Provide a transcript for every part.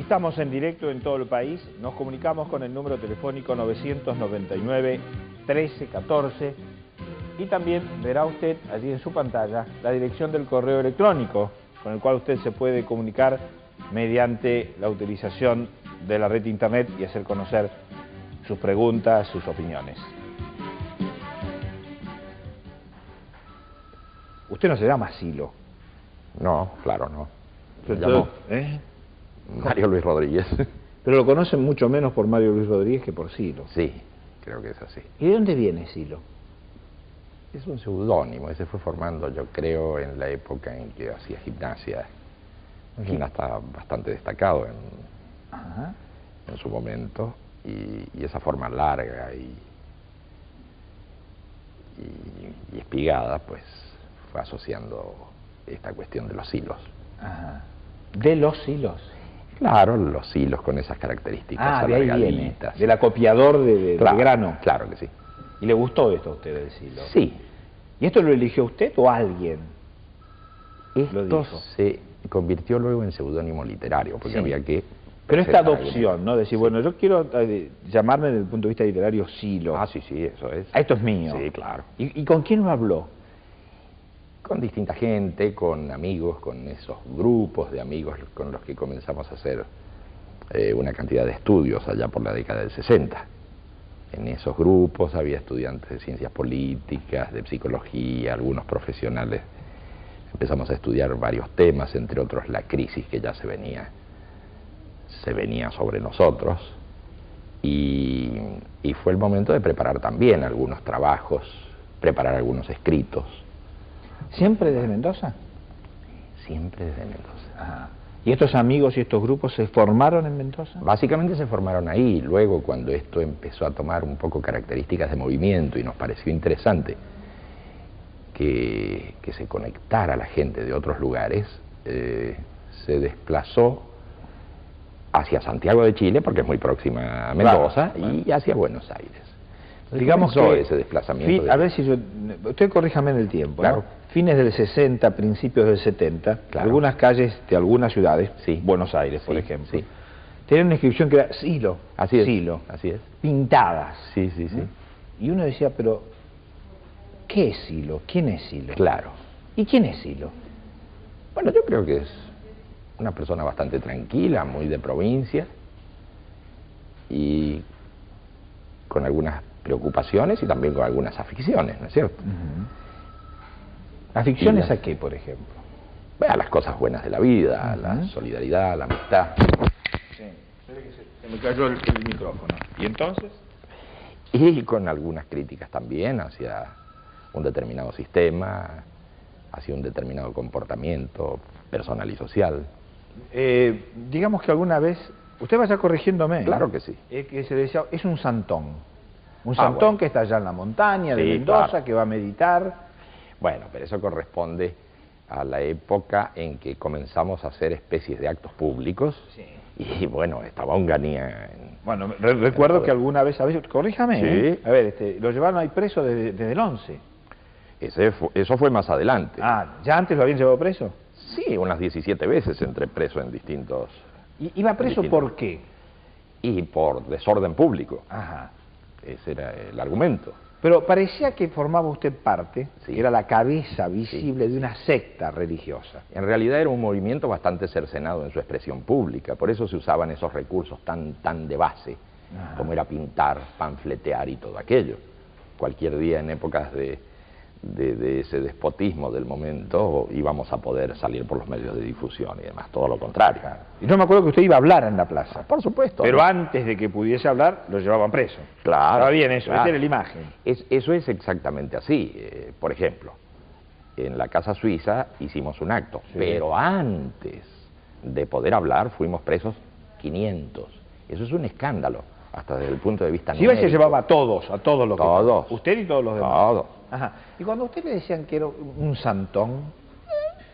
Estamos en directo en todo el país, nos comunicamos con el número telefónico 999-1314 y también verá usted allí en su pantalla la dirección del correo electrónico con el cual usted se puede comunicar mediante la utilización de la red de internet y hacer conocer sus preguntas, sus opiniones. Usted no se llama Silo. No, claro, no. Me llamo ¿Eh? Mario Luis Rodríguez. Pero lo conocen mucho menos por Mario Luis Rodríguez que por Silo. Sí, creo que es así. ¿Y de dónde viene Silo? Es un seudónimo, se fue formando, yo creo, en la época en que hacía gimnasia. Un gimnasta bastante destacado en su momento, y esa forma larga y espigada, pues fue asociando esta cuestión de los hilos. Ajá. ¿De los hilos? Claro, los hilos con esas características de ahí viene, alargaditas. del acopiador de grano. Claro que sí. ¿Y le gustó esto a usted del Silo? Sí. ¿Y esto lo eligió usted o alguien? Esto se convirtió luego en seudónimo literario, porque sí. había que... Pero esta adopción, ¿no? Decir, sí, bueno, yo quiero llamarme desde el punto de vista literario Silo. Ah, sí, sí, eso es. Esto es mío. Sí, claro. ¿Y con quién lo habló? Con distinta gente, con amigos, con esos grupos de amigos con los que comenzamos a hacer una cantidad de estudios allá por la década del 60. En esos grupos había estudiantes de ciencias políticas, de psicología, algunos profesionales. Empezamos a estudiar varios temas, entre otros la crisis que ya se venía sobre nosotros, y fue el momento de preparar también algunos trabajos, preparar algunos escritos. ¿Siempre desde Mendoza? Siempre desde Mendoza. Ajá. ¿Y estos amigos y estos grupos se formaron en Mendoza? Básicamente se formaron ahí. Luego, cuando esto empezó a tomar un poco características de movimiento y nos pareció interesante que se conectara la gente de otros lugares, se desplazó hacia Santiago de Chile, porque es muy próxima a Mendoza, claro, y hacia Buenos Aires. Entonces, digamos que ese desplazamiento. A ver si yo... Usted corríjame en el tiempo, claro. ¿no? Fines del 60, principios del 70, claro, algunas calles de algunas ciudades, sí, Buenos Aires, por sí, ejemplo, sí, tenían una inscripción que era Silo. Así es. Silo. Así es. Pintadas. Sí, sí, sí. Y uno decía, pero ¿qué es Silo? ¿Quién es Silo? Claro. ¿Y quién es Silo? Bueno, yo creo que es una persona bastante tranquila, muy de provincia, y con algunas preocupaciones y también con algunas aficiones, ¿no es cierto? ¿Aficiones a qué, por ejemplo? A las cosas buenas de la vida, la solidaridad, la amistad. Sí, se me cayó el micrófono. ¿Y entonces? Y con algunas críticas también hacia un determinado sistema, hacia un determinado comportamiento personal y social. Digamos que alguna vez, usted vaya corrigiéndome. Claro que sí. Que se decía, es un santón. Un santón, bueno, que está allá en la montaña de Mendoza, claro, que va a meditar. Bueno, pero eso corresponde a la época en que comenzamos a hacer especies de actos públicos. Sí. Y bueno, estaba Onganía. Bueno, recuerdo que alguna vez, a veces, corríjame, sí. A ver, lo llevaron ahí preso desde el 11. Eso fue más adelante. Ah, ¿ya antes lo habían llevado preso? Sí, unas 17 veces entré preso en distintos... ¿Iba preso por qué? Y por desorden público. Ajá. Ese era el argumento. Pero parecía que formaba usted parte, sí, que era la cabeza visible, sí, de una secta religiosa. En realidad era un movimiento bastante cercenado en su expresión pública, por eso se usaban esos recursos tan de base, como era pintar, panfletear y todo aquello. Cualquier día en épocas de ese despotismo del momento íbamos a poder salir por los medios de difusión y demás, todo lo contrario. Y yo me acuerdo que usted iba a hablar en la plaza. Por supuesto. Pero antes de que pudiese hablar, lo llevaban preso. Claro. Estaba bien eso, claro. Esa era la imagen. Eso es exactamente así. Por ejemplo, en la Casa Suiza hicimos un acto, sí, pero antes de poder hablar fuimos presos 500. Eso es un escándalo, hasta desde el punto de vista numérico. Sí, se llevaba a todos los que... Todos. Usted y todos los demás. Todos. Ajá. Y cuando a usted le decían que era un santón...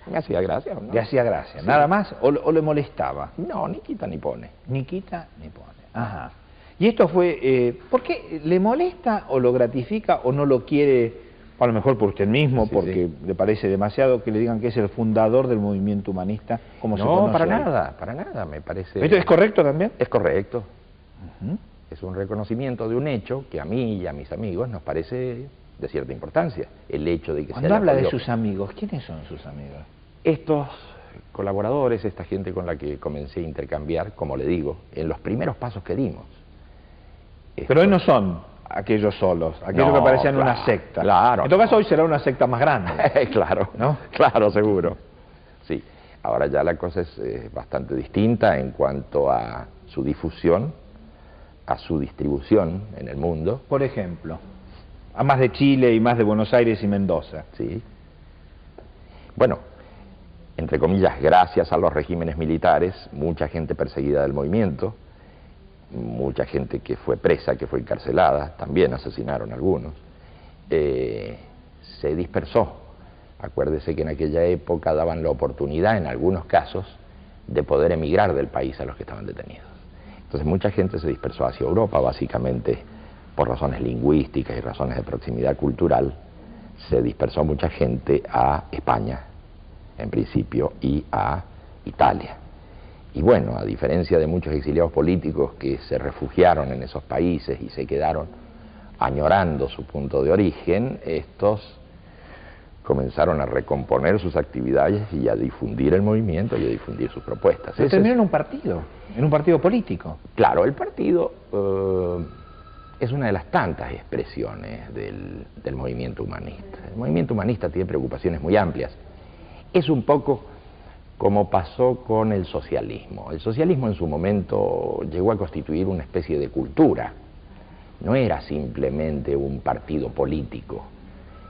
Me hacía gracia, ¿no? Le hacía gracia, sí, ¿nada más? ¿O le molestaba? No, ni quita ni pone. Ni quita ni pone. Ajá. Y esto fue... ¿por qué? ¿Le molesta o lo gratifica o no lo quiere a lo mejor por usted mismo, Sí, porque sí. le parece demasiado que le digan que es el fundador del movimiento humanista, como se conoce No, para hoy. nada, me parece... ¿Esto es correcto también? Es correcto. Ujú. Es un reconocimiento de un hecho que a mí y a mis amigos nos parece de cierta importancia. El hecho de que se Cuando haya habla de podido... sus amigos, ¿quiénes son sus amigos? Estos colaboradores, esta gente con la que comencé a intercambiar, como le digo, en los primeros pasos que dimos. Pero hoy no son aquellos solos, aquellos No, que parecían claro, una secta. claro, En todo caso, no. hoy será una secta más grande. Claro, ¿No? claro, seguro. Sí, ahora ya la cosa es bastante distinta en cuanto a su difusión, a su distribución en el mundo. Por ejemplo, a más de Chile y más de Buenos Aires y Mendoza. Sí. Bueno, entre comillas, gracias a los regímenes militares, mucha gente perseguida del movimiento, mucha gente que fue presa, que fue encarcelada, también asesinaron algunos, se dispersó. Acuérdese que en aquella época daban la oportunidad, en algunos casos, de poder emigrar del país a los que estaban detenidos. Entonces mucha gente se dispersó hacia Europa, básicamente por razones lingüísticas y razones de proximidad cultural. Se dispersó mucha gente a España, en principio, y a Italia. Y bueno, a diferencia de muchos exiliados políticos que se refugiaron en esos países y se quedaron añorando su punto de origen, estos comenzaron a recomponer sus actividades y a difundir el movimiento y a difundir sus propuestas. Pero terminó en un partido político. Claro, el partido es una de las tantas expresiones del movimiento humanista. El movimiento humanista tiene preocupaciones muy amplias. Es un poco como pasó con el socialismo. El socialismo en su momento llegó a constituir una especie de cultura. No era simplemente un partido político.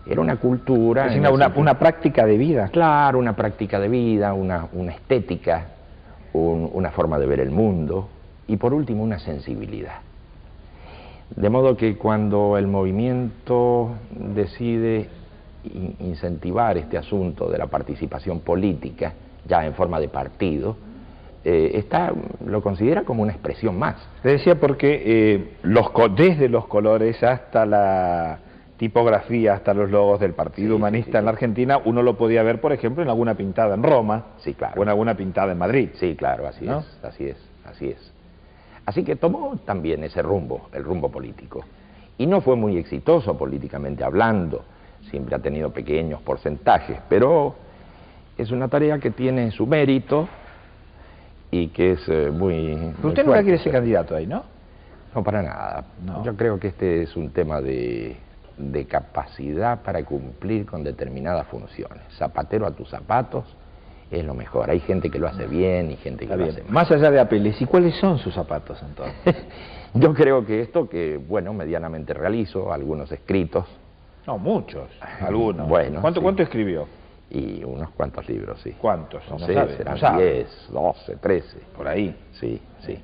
Era una cultura... Es una práctica de vida. Claro, una práctica de vida, una estética, una forma de ver el mundo y por último una sensibilidad. De modo que cuando el movimiento decide incentivar este asunto de la participación política, ya en forma de partido, lo considera como una expresión más. Le decía porque desde los colores hasta la tipografía, hasta los logos del Partido Humanista en la Argentina, uno lo podía ver, por ejemplo, en alguna pintada en Roma, sí, claro, o en alguna pintada en Madrid. Sí, claro, así ¿no? es, así es, así es. Así que tomó también ese rumbo, el rumbo político. Y no fue muy exitoso políticamente hablando, siempre ha tenido pequeños porcentajes, pero es una tarea que tiene su mérito y que es muy... Pero usted nunca quiere ser candidato ahí, ¿no? No, para nada. No. Yo creo que este es un tema de capacidad para cumplir con determinadas funciones. Zapatero a tus zapatos es lo mejor. Hay gente que lo hace bien y gente que lo hace mal. Más allá de Apeles, ¿y cuáles son sus zapatos entonces? Yo creo que esto que, bueno, medianamente realizo, algunos escritos. No, muchos, algunos. Bueno, ¿Cuánto sí. Escribió? Y unos cuantos libros, sí. ¿Cuántos? No No sé, sabe, serán no sabe. 10, 12, 13. Por ahí. Sí, sí.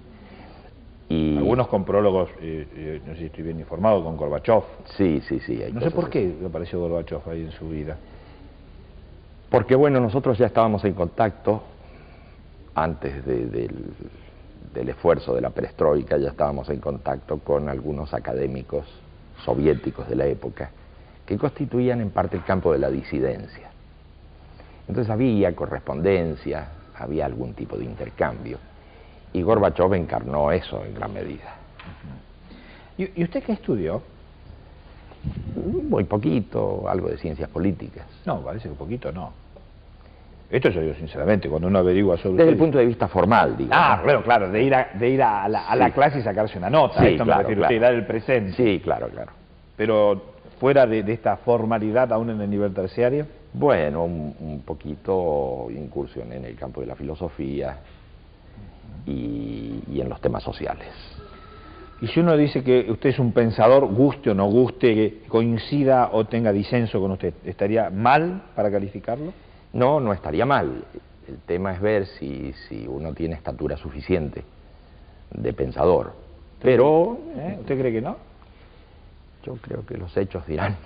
Y... Algunos con prólogos, no sé si estoy bien informado, con Gorbachev. Sí, sí, sí. Hay No sé cosas por qué así. apareció Gorbachev ahí en su vida. Porque, bueno, nosotros ya estábamos en contacto antes del esfuerzo de la perestroika, ya estábamos en contacto con algunos académicos soviéticos de la época que constituían en parte el campo de la disidencia. Entonces había correspondencia, había algún tipo de intercambio, y Gorbachev encarnó eso en gran medida. ¿Y usted qué estudió? Muy poquito, algo de ciencias políticas. No, parece que poquito no. Esto yo digo sinceramente, cuando uno averigua sobre Desde el usted... punto de vista formal, digo. Ah, ¿no? claro, de ir a la clase y sacarse una nota. Sí, Esto me claro, refiero, claro. usted, dar el presente. Sí, claro, claro. Pero fuera de esta formalidad, aún en el nivel terciario. Bueno, un poquito incursión en el campo de la filosofía y en los temas sociales. Y si uno dice que usted es un pensador, guste o no guste, que coincida o tenga disenso con usted, ¿estaría mal para calificarlo? No, no estaría mal. El tema es ver si uno tiene estatura suficiente de pensador. Pero ¿Usted cree que no? yo creo que los hechos dirán.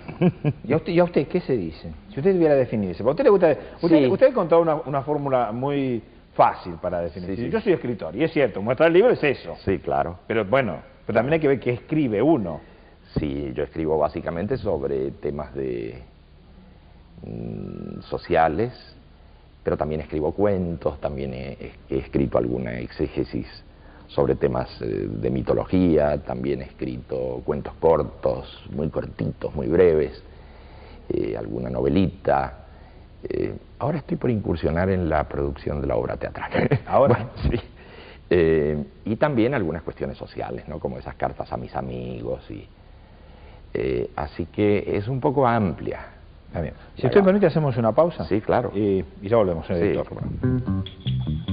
¿Y a usted qué se dice? Si usted tuviera que definirse, porque a usted le gusta... Sí. Usted encontró una fórmula muy fácil para definirse. Sí, sí. Yo soy escritor, y es cierto, mostrar el libro es eso. Sí, claro. Pero bueno, pero también hay que ver qué escribe uno. Sí, yo escribo básicamente sobre temas de sociales, pero también escribo cuentos, también he escrito alguna exégesis sobre temas de mitología, también he escrito cuentos cortos, muy cortitos, muy breves, alguna novelita. Ahora estoy por incursionar en la producción de la obra teatral. ¿Ahora? Bueno, sí. Y también algunas cuestiones sociales, ¿no? Como esas cartas a mis amigos. Así que es un poco amplia. Está bien. Si usted me permite, hacemos una pausa. Sí, claro. Y ya volvemos, señor director. Sí.